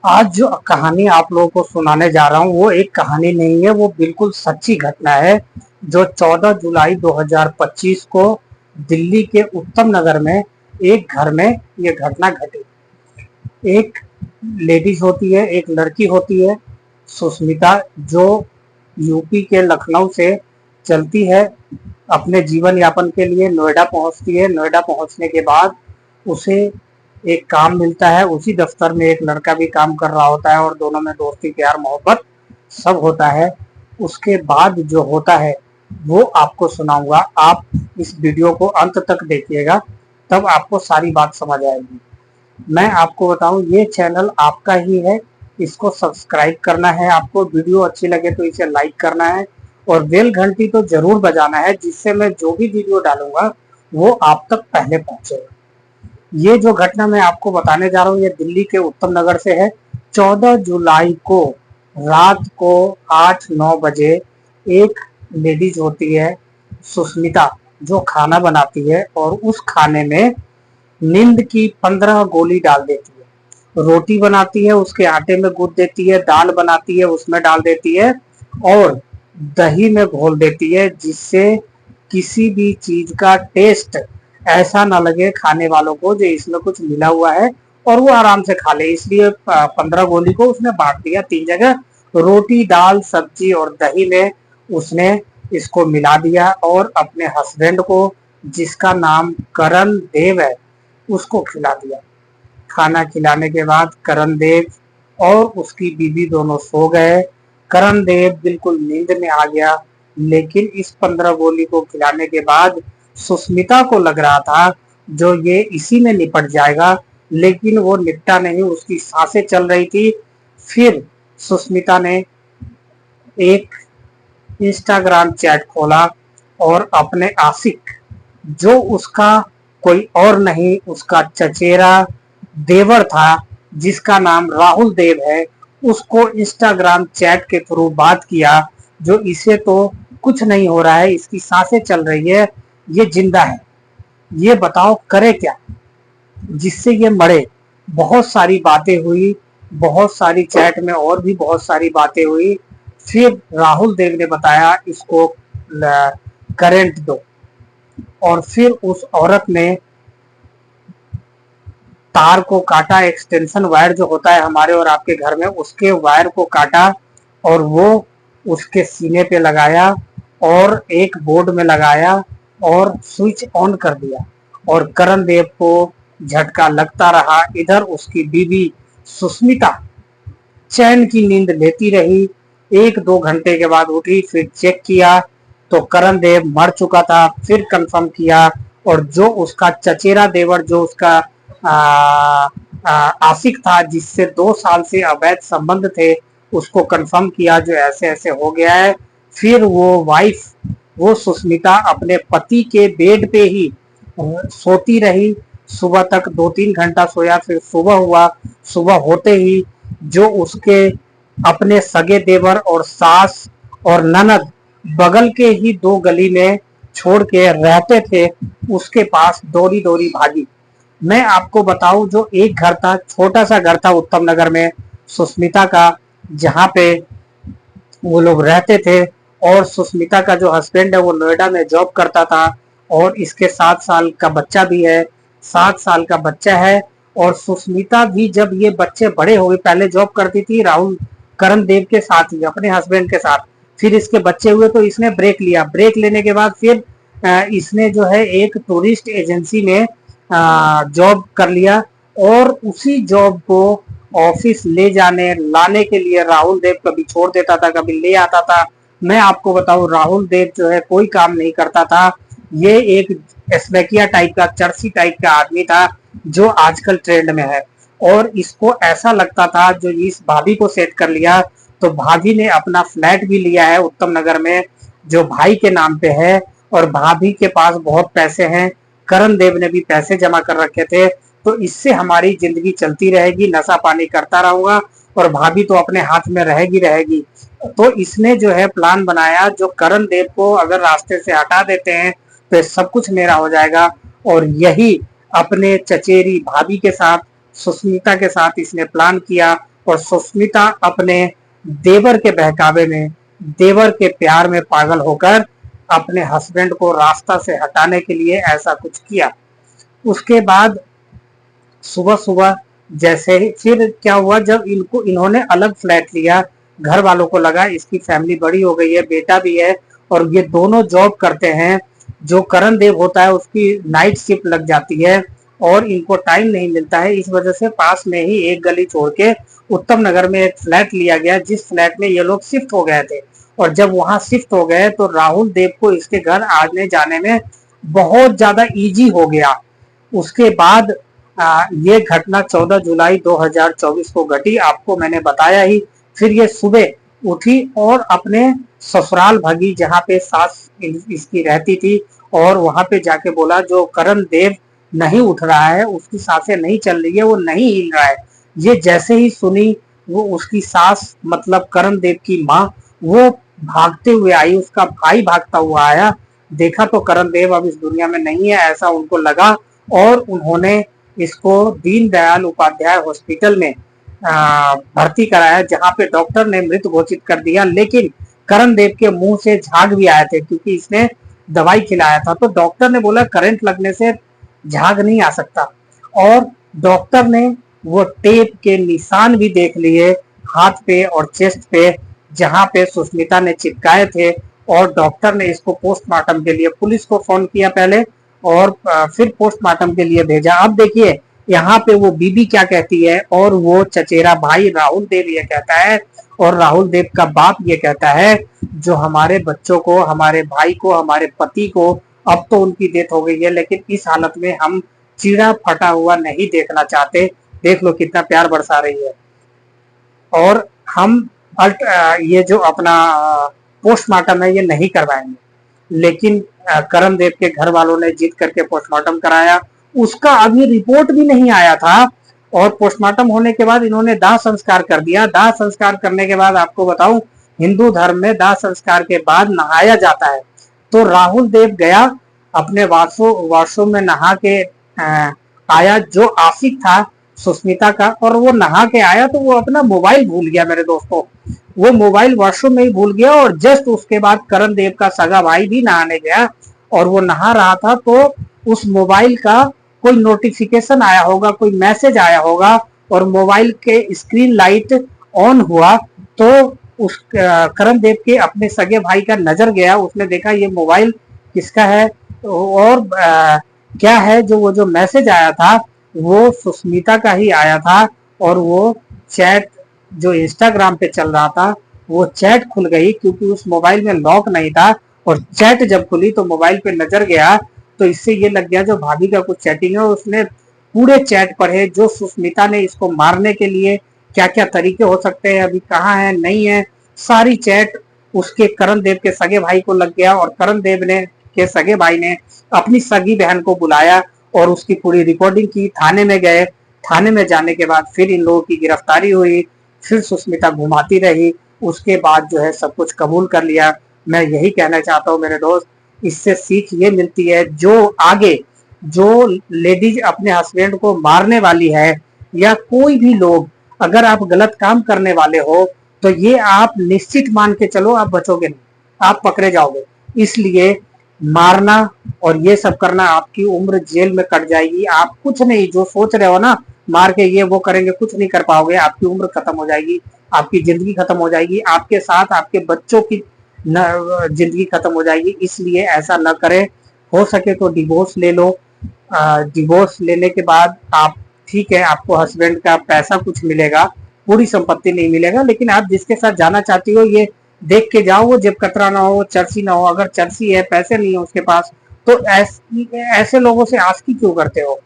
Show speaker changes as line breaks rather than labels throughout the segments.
आज जो कहानी आप लोगों को सुनाने जा रहा हूँ वो एक कहानी नहीं है, वो बिल्कुल सच्ची घटना है जो 14 जुलाई 2025 को दिल्ली के उत्तम नगर में एक घर में ये घटना घटी। एक लेडीज होती है, एक लड़की होती है सुष्मिता, जो यूपी के लखनऊ से चलती है अपने जीवन यापन के लिए नोएडा पहुंचती है। नोएडा पहुंचने के बाद उसे एक काम मिलता है। उसी दफ्तर में एक लड़का भी काम कर रहा होता है और दोनों में दोस्ती प्यार मोहब्बत सब होता है। उसके बाद जो होता है वो आपको सुनाऊंगा। आप इस वीडियो को अंत तक देखिएगा, तब आपको सारी बात समझ आएगी। मैं आपको बताऊं, ये चैनल आपका ही है, इसको सब्सक्राइब करना है। आपको वीडियो अच्छी लगे तो इसे लाइक करना है और बेल घंटी तो जरूर बजाना है, जिससे मैं जो भी वीडियो डालूंगा वो आप तक पहले पहुंचेगा। ये जो घटना मैं आपको बताने जा रहा हूँ ये दिल्ली के उत्तम नगर से है। 14 जुलाई को रात को 8-9 बजे एक लेडीज होती है सुष्मिता, जो खाना बनाती है और उस खाने में नींद की 15 गोली डाल देती है। रोटी बनाती है, उसके आटे में गूंथ देती है, दाल बनाती है उसमें डाल देती है और दही में घोल देती है, जिससे किसी भी चीज का टेस्ट ऐसा ना लगे खाने वालों को जो इसमें कुछ मिला हुआ है और वो आराम से खा ले। इसलिए 15 गोली को उसने बांट दिया 3 जगह, रोटी दाल सब्जी और दही में उसने इसको मिला दिया और अपने हस्बैंड को, जिसका नाम करण देव है, उसको खिला दिया। खाना खिलाने के बाद करण देव और उसकी बीवी दोनों सो गए। करण देव बिल्कुल नींद में आ गया, लेकिन इस 15 गोली को खिलाने के बाद सुष्मिता को लग रहा था जो ये इसी में निपट जाएगा, लेकिन वो निपटा नहीं, उसकी सांसें चल रही थी। फिर सुष्मिता ने एक इंस्टाग्राम चैट खोला और अपने आशिक, जो उसका कोई और नहीं उसका चचेरा देवर था, जिसका नाम राहुल देव है, उसको इंस्टाग्राम चैट के थ्रू बात किया। जो इसे तो कुछ नहीं हो रहा है, इसकी सांसें चल रही है, ये जिंदा है, ये बताओ करे क्या जिससे ये मरे। बहुत सारी बातें हुई, बहुत सारी चैट में और भी बहुत सारी बातें हुई। फिर राहुल देव ने बताया इसको करंट दो, और फिर उस औरत ने तार को काटा, एक्सटेंशन वायर जो होता है हमारे और आपके घर में, उसके वायर को काटा और वो उसके सीने पे लगाया और एक बोर्ड में लगाया और स्विच ऑन कर दिया और करण देव को झटका लगता रहा। इधर उसकी बीवी सुष्मिता चैन की नींद लेती रही। 1-2 घंटे के बाद उठी, फिर चेक किया तो करण देव मर चुका था। फिर कंफर्म किया और जो उसका चचेरा देवर, जो उसका आशिक था, जिससे 2 साल से अवैध संबंध थे, उसको कंफर्म किया जो ऐसे ऐसे हो गया है। फिर वो वाइफ, वो सुष्मिता अपने पति के बेड पे ही सोती रही। सुबह तक 2-3 घंटा सोया, फिर सुबह हुआ। सुबह होते ही जो उसके अपने सगे देवर और सास और ननद बगल के ही 2 गली में छोड़ के रहते थे, उसके पास दौड़ी दौड़ी भागी। मैं आपको बताऊं, जो एक घर था, छोटा सा घर था उत्तम नगर में सुष्मिता का, जहां पे वो लोग रहते थे, और सुष्मिता का जो हस्बैंड है वो नोएडा में जॉब करता था और इसके 7 साल का बच्चा भी है। 7 साल का बच्चा है और सुष्मिता भी जब ये बच्चे बड़े हो गए, पहले जॉब करती थी राहुल करण देव के साथ ही, अपने हस्बैंड के साथ। फिर इसके बच्चे हुए तो इसने ब्रेक लिया। ब्रेक लेने के बाद फिर इसने जो है एक टूरिस्ट एजेंसी में जॉब कर लिया और उसी जॉब को ऑफिस ले जाने लाने के लिए राहुल देव कभी छोड़ देता था, कभी ले आता था। मैं आपको बताऊं, राहुल देव जो है कोई काम नहीं करता था। ये एक एस्बेकिया टाइप का, चर्सी टाइप का आदमी था जो आजकल ट्रेंड में है। और इसको ऐसा लगता था जो इस भाभी को सेट कर लिया, तो भाभी ने अपना फ्लैट भी लिया है उत्तम नगर में, जो भाई के नाम पे है, और भाभी के पास बहुत पैसे हैं। करण देव ने भी पैसे जमा कर रखे थे, तो इससे हमारी जिंदगी चलती रहेगी, नशा पानी करता रहूंगा और भाभी तो अपने हाथ में रहेगी रहेगी। तो इसने जो है प्लान बनाया, जो करण देव को अगर रास्ते से हटा देते हैं तो सब कुछ मेरा हो जाएगा। और यही अपने चचेरी भाभी के साथ, सुष्मिता के साथ इसने प्लान किया और सुष्मिता अपने देवर के बहकावे में, देवर के प्यार में पागल होकर अपने हस्बैंड को रास्ता से हटाने के लिए ऐसा कुछ किया। उसके बाद सुबह सुबह जैसे ही फिर क्या हुआ, जब इन्होंने अलग फ्लैट लिया, घर वालों को लगा इसकी फैमिली बड़ी हो गई है, बेटा भी है और ये दोनों जॉब करते हैं, जो करण देव होता है उसकी नाइट शिफ्ट लग जाती है और इनको टाइम नहीं मिलता है। इस वजह से पास में ही एक गली छोड़ के उत्तम नगर में एक फ्लैट लिया गया, जिस फ्लैट में ये लोग शिफ्ट हो गए थे। और जब वहां शिफ्ट हो गए तो राहुल देव को इसके घर आने जाने में बहुत ज्यादा इजी हो गया। उसके बाद ये घटना 14 जुलाई 2024 को घटी, आपको मैंने बताया ही। फिर ये सुबह उठी और अपने ससुराल भागी जहाँ पे सास इसकी रहती थी, और वहां पे जाके बोला जो करण देव नहीं उठ रहा है, उसकी सांसें नहीं चल रही है, वो नहीं हिल रहा है। ये जैसे ही सुनी, वो उसकी सास मतलब करण देव की माँ, वो भागते हुए आई, उसका भाई भागता हुआ आया, देखा तो करण देव अब इस दुनिया में नहीं है ऐसा उनको लगा, और उन्होंने इसको दीनदयाल उपाध्याय हॉस्पिटल में भर्ती कराया, जहां पे डॉक्टर ने मृत घोषित कर दिया। लेकिन करण देव के मुंह से झाग भी आए थे क्योंकि इसने दवाई खिलाया था, तो डॉक्टर ने बोला करंट लगने से झाग नहीं आ सकता। और डॉक्टर ने वो टेप के निशान भी देख लिए हाथ पे और चेस्ट पे, जहां पे सुष्मिता ने चिपकाए थे। और डॉक्टर ने इसको पोस्टमार्टम के लिए पुलिस को फोन किया पहले, और फिर पोस्टमार्टम के लिए भेजा। अब देखिए यहाँ पे वो बीबी क्या कहती है, और वो चचेरा भाई राहुल देव ये कहता है, और राहुल देव का बाप ये कहता है, जो हमारे बच्चों को, हमारे भाई को, हमारे पति को, अब तो उनकी डेथ हो गई है, लेकिन इस हालत में हम चीड़ा फटा हुआ नहीं देखना चाहते। देख लो कितना प्यार बरसा रही है। और हम ये जो अपना पोस्टमार्टम है ये नहीं करवाएंगे। लेकिन करण देव के घर वालों ने जीत करके पोस्टमार्टम कराया, उसका अभी रिपोर्ट भी नहीं आया था, और पोस्टमार्टम होने के बाद इन्होंने दाह संस्कार कर दिया। दाह संस्कार करने के बाद आपको बताऊं, हिंदू धर्म में दाह संस्कार के बाद नहाया जाता है। तो राहुल देव गया अपने वॉशरूम में नहा के आया, जो आशिक था सुष्मिता का, और वो नहा के आया तो वो अपना मोबाइल भूल गया मेरे दोस्तों। वो मोबाइल वॉशरूम में ही भूल गया, और जस्ट उसके बाद करण देव का सगा भाई भी नहाने गया, और वो नहा रहा था तो उस मोबाइल का कोई नोटिफिकेशन आया होगा, कोई मैसेज आया होगा, और मोबाइल के स्क्रीन लाइट ऑन हुआ तो उस करण देव के अपने सगे भाई का नजर गया। उसने देखा ये मोबाइल किसका है, और क्या है, वो जो मैसेज आया था वो सुष्मिता का ही आया था। और वो चैट जो इंस्टाग्राम पे चल रहा था, वो चैट खुल गई क्योंकि उस मोबाइल में लॉक नहीं था, और चैट जब खुली तो मोबाइल पे नजर गया, तो इससे ये लग गया जो भाभी का कुछ चैटिंग है। उसने पूरे चैट पढ़े, जो सुष्मिता ने इसको मारने के लिए क्या क्या तरीके हो सकते हैं, अभी कहाँ है नहीं है, सारी चैट उसके करण देव के सगे भाई को लग गया। और करण देव ने के सगे भाई ने अपनी सगी बहन को बुलाया और उसकी पूरी रिकॉर्डिंग की। थाने में गए, थाने में जाने के बाद फिर इन लोगों की गिरफ्तारी हुई, फिर सुष्मिता घुमाती रही, उसके बाद जो है सब कुछ कबूल कर लिया। मैं यही कहना चाहता हूँ मेरे दोस्त, इससे सीख ये मिलती है, जो आगे जो लेडीज अपने हस्बैंड को मारने वाली है, या कोई भी लोग अगर आप गलत काम करने वाले हो, तो ये आप निश्चित मान के चलो आप बचोगे नहीं, आप पकड़े जाओगे। इसलिए मारना और ये सब करना, आपकी उम्र जेल में कट जाएगी। आप कुछ नहीं, जो सोच रहे हो ना मार के ये वो करेंगे, कुछ नहीं कर पाओगे, आपकी उम्र खत्म हो जाएगी, आपकी जिंदगी खत्म हो जाएगी, आपके साथ आपके बच्चों की जिंदगी खत्म हो जाएगी। इसलिए ऐसा न करें, हो सके तो डिवोर्स ले लो। डिवोर्स लेने के बाद आप, ठीक है, आपको हस्बैंड का पैसा कुछ मिलेगा, पूरी संपत्ति नहीं मिलेगा, लेकिन आप जिसके साथ जाना चाहती हो ये देख के जाओ वो जेब कतरा ना हो, चर्सी ना हो। अगर चर्सी है, पैसे नहीं है उसके पास, तो ऐसे लोगों से आस्की क्यों करते हो,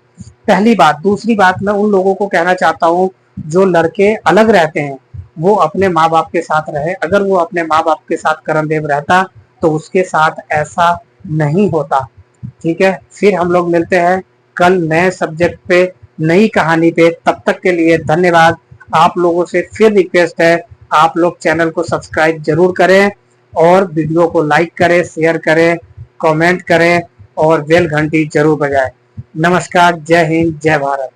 पहली बात। दूसरी बात, मैं उन लोगों को कहना चाहता हूँ जो लड़के अलग रहते हैं, वो अपने माँ बाप के साथ रहे। अगर वो अपने माँ बाप के साथ करण देव रहता तो उसके साथ ऐसा नहीं होता। ठीक है, फिर हम लोग मिलते हैं कल नए सब्जेक्ट पे, नई कहानी पे। तब तक के लिए धन्यवाद। आप लोगों से फिर रिक्वेस्ट है, आप लोग चैनल को सब्सक्राइब जरूर करें, और वीडियो को लाइक करें, शेयर करें, कमेंट करें, और बेल घंटी जरूर बजाएं। नमस्कार, जय हिंद, जय भारत।